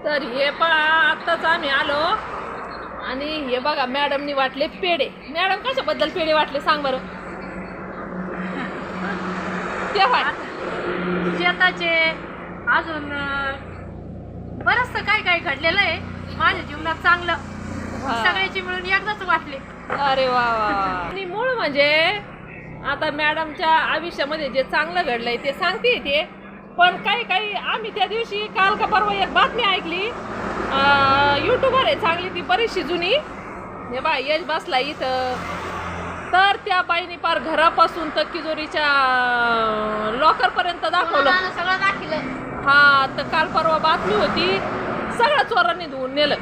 तर हे पण आत्ताच आम्ही आलो आणि हे बघा मॅडमनी वाटले पेढे. मॅडम कशाबद्दल पेढे वाटले सांग बरं. तेव्हा शेताचे अजून बरंचसं काय काय घडलेलं आहे माझ्या जीवनात चांगलं. सगळ्याची मिळून एकदाच वाटले. अरे वा वा. आणि मूळ म्हणजे आता मॅडमच्या आयुष्यामध्ये जे चांगलं घडलंय ते सांगते ते. पण काही काही आम्ही त्या दिवशी काल का परवा एक बातमी ऐकली. युट्यूबर आहे चांगली ती बरीचशी जुनी. हे बा यश बसला इथं. तर त्या बाईने पार घरापासून तर तिजोरीच्या लॉकरपर्यंत दाखवलं. सगळं दाखवलं. हा तर काल परवा बातमी होती सगळं चोरांनी धुवून नेलं.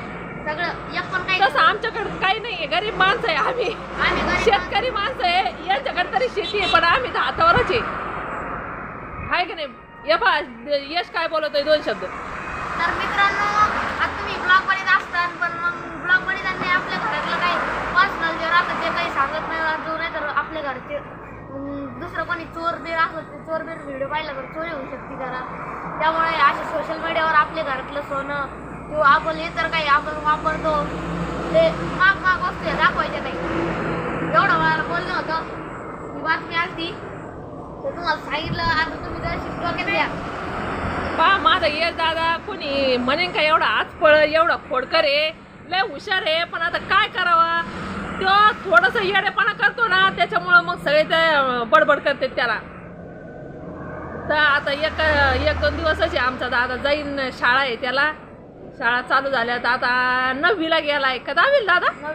तसं आमच्याकडे काही नाहीये. गरीब माणसं आहे आम्ही. शेतकरी माणसं आहे. यांच्याकडे तरी शेती आहे पण आम्ही तर हातावरच आहे की नाही. ये बा यश काय बोलतोय दोन शब्द. तर मित्रांनो आता तुम्ही ब्लॉग मध्ये असतात पण मग ब्लॉग मध्ये त्यांनी आपल्या घरातलं काही पर्सनल जे राहतं ते काही सांगत नाही तर आपल्या घरचे दुसरं कोणी चोर बीर असत ते चोर बीर व्हिडिओ पाहिला तर चोरी होऊ शकते जरा. त्यामुळे अशा सोशल मीडियावर आपल्या घरातलं सोनं किंवा आपण इतर काही आपण वापरतो ते माग वस्तू दाखवायच्या नाही. एवढं मला बोलणं होतं ही बातमी असती तर तुम्हाला सांगितलं. आता तुम्ही जर डोक्यात द्या पा माझा यश दादा कोणी म्हणेन का एवढा आजपळ एवढा खोडकर आहे लय हुशार आहे. पण आता काय करावा तो थोडंसं येडेपणा करतो ना त्याच्यामुळं मग सगळे ते बडबड करते त्याला. तर आता एक दोन दिवसच आहे आमचा दादा जाईन. शाळा आहे त्याला. शाळा चालू झाल्या तर आता 9वीला गेलाय का 10वीला दादा.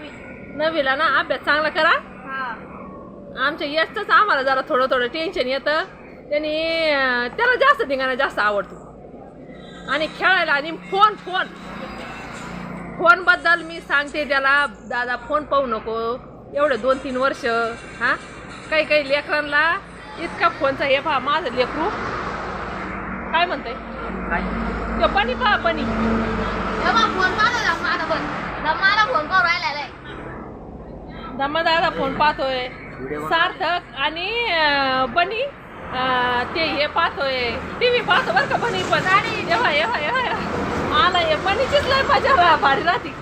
9वीला ना. अभ्यास चांगला करा. आमच्या यशच आम्हाला जरा थोडं टेन्शन येतं. त्याला जास्त धिंगाणा जास्त आवडतो आणि खेळायला. आणि फोन बद्दल मी सांगते त्याला दादा फोन पाहू नको एवढे 2-3 वर्ष. हा काही लेकरांना इतका फोनचा हे पहा. माझं लेकरू काय म्हणतंय तो बनी पहा बनी धम्मा दादा फोन पाहतोय. सार्थक आणि बनी ते हे पाहतोय टीव्ही पाहतो बरं का. बनी पण मला हे बनीचीच लय मजा भारी राहते.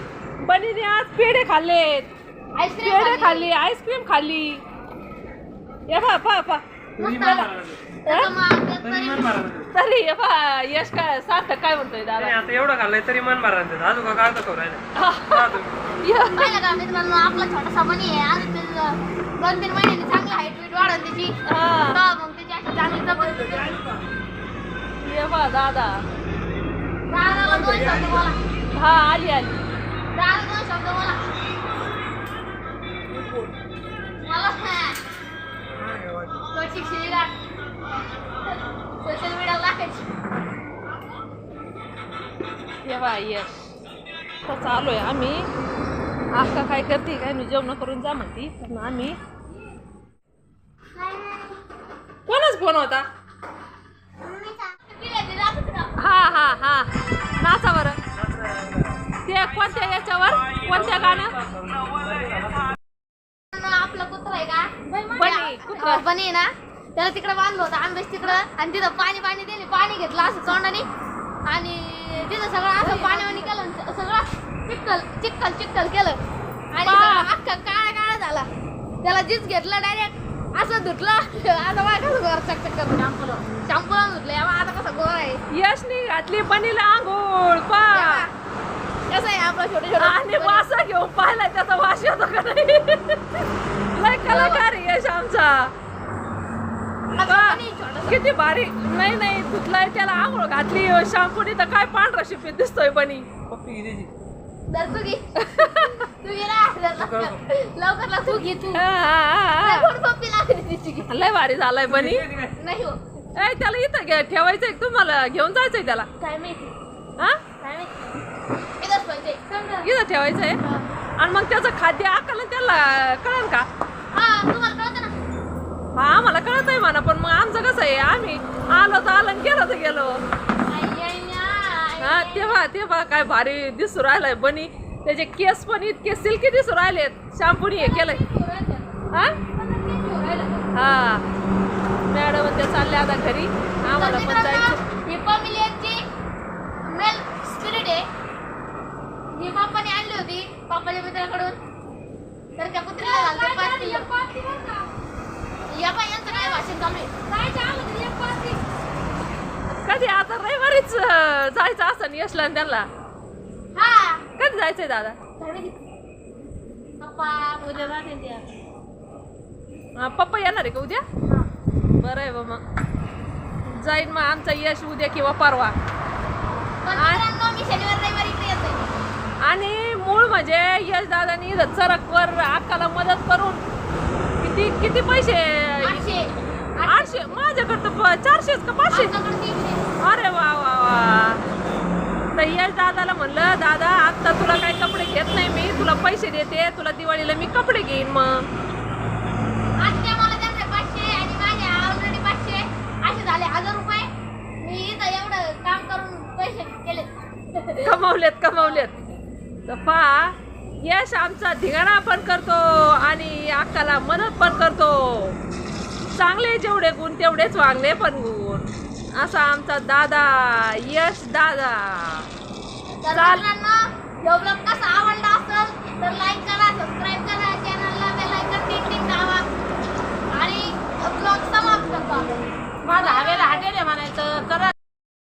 बनीने आज पेढे खाल्लेत. पेढे खाल्ली आईस्क्रीम खाल्ली. हे पा तरी हे पा यश काय सार्थक काय म्हणतोय दादा. आता एवढं खाल्लंय तरी मन मारा अजून का काय करू मित्रांनो आपला छोटासा बनी आहे. आज 2-3 महिन्यांनी चांगली हाईट वीट वाढत त्याची. मग त्याची अशी चांगली तब्येत होती. ये बा दादा दादाला 2 शब्द बोला. हा आली दादा 2 शब्द बोला. मला शिक्षिका सोशल मीडियावर टाकायची. हे बा यश तर चालू आहे आम्ही. आका काय करते काय मी जेवण करून जा म्हणते. पण आम्ही कोणाच फोन होता. हा नाचा बरं. ते कोणत्या याच्यावर कोणत्या गाणं. आपलं कुत्र आहे का बनी बनी ना त्याला तिकडे बांधलं होतं आंबेस तिकडं आणि तिथं पाणी दिले. पाणी घेतलं असं तोंडाने आणि तिथं सगळं असं पाणी केलं. सगळं चिक्कल केलं आणि अख्खा काळा झाला. त्याला जीच घेतलं डायरेक्ट असं धुतलं. आता बघा कसं गोर चकचक करतो. शॅम्पूला धुतलं. आता कसं गोर आहे. यशनी घातली बनीला आंघोळ पा कसं आहे आपलं छोटे आणि वासा घेऊन पाहिला त्याचा वास येतो का नाही. लय कलाकार आहे यश आमचा. किती भारी. नाही धुतलाय त्याला आंघोळ घातली शॅम्पूनी तर काय पांढरा शिपीत दिसतोय बनी. तू घे लवकर तू घे तू. लय भारी झालाय बनी. नाही हो त्याला इथं ठेवायचंय तुम्हाला घेऊन जायचंय त्याला. काय माहिती हा इथं इथं ठेवायचंय. आणि मग त्याचं खाद्य आकाला त्याला कळेल का. तुम्हाला कळतं ना. हा आम्हाला कळत आहे म्हणा. पण मग आमचं कसं आहे आम्ही आलो तर आलं गेलो तर गेलो. हा तेव्हा काय भारी दिसू राहिलाय बनी. त्याचे केस पण इतके सिल्की दिसू राहिलेत. शॅम्पूनी हे केलंय. हा मॅडम ते चालले आता घरी. आम्हाला पण जायचं. ही फॅमिलीची मेल स्पिरिट आहे. माझ्या मित्राकडून. तर त्या कुत्र्याला झालं 5 किलो. या बाई यांचं काय भाषण चालू आहे. कधी आता रविवारीच जायचं असं यशला आणि त्यांना. हा कधी जायचंय दादा? पप्पा उद्या जाते त्या. पप्पा येणार आहे का उद्या? हा. बरं आहे बा मग जाईन मग आमचा यश उद्या किंवा परवा. पण मित्रांनो मी शनिवार रविवारी इकडे येते. आणि मूळ म्हणजे यश दादानी चरकवर अक्काला मदत करून किती किती पैसे 800 800 माझ्याकडे तर 400 का 500. आमच्याकडे 300. अरे वा वा वा. तर यश दादाला म्हणलं दादा आत्ता तुला काही कपडे घेत नाही मी तुला पैसे देते तुला दिवाळीला मी कपडे घेईन मग. आत्या मला त्यांचे 500 आणि माझे ऑलरेडी 500 असे झाले 1000 रुपये. मी इथं एवढं काम करून पैसे केले. कमावलेत. तर पहा यश आमचा धिंगाणा पण करतो आणि अक्काला मदत पण करतो. चांगले जेवढे गुण तेवढेच वागणे पण गुण. असा आमचा दादा यश दादा. तर मित्रांनो, व्हिडिओ कसा आवडला असेल तर लाईक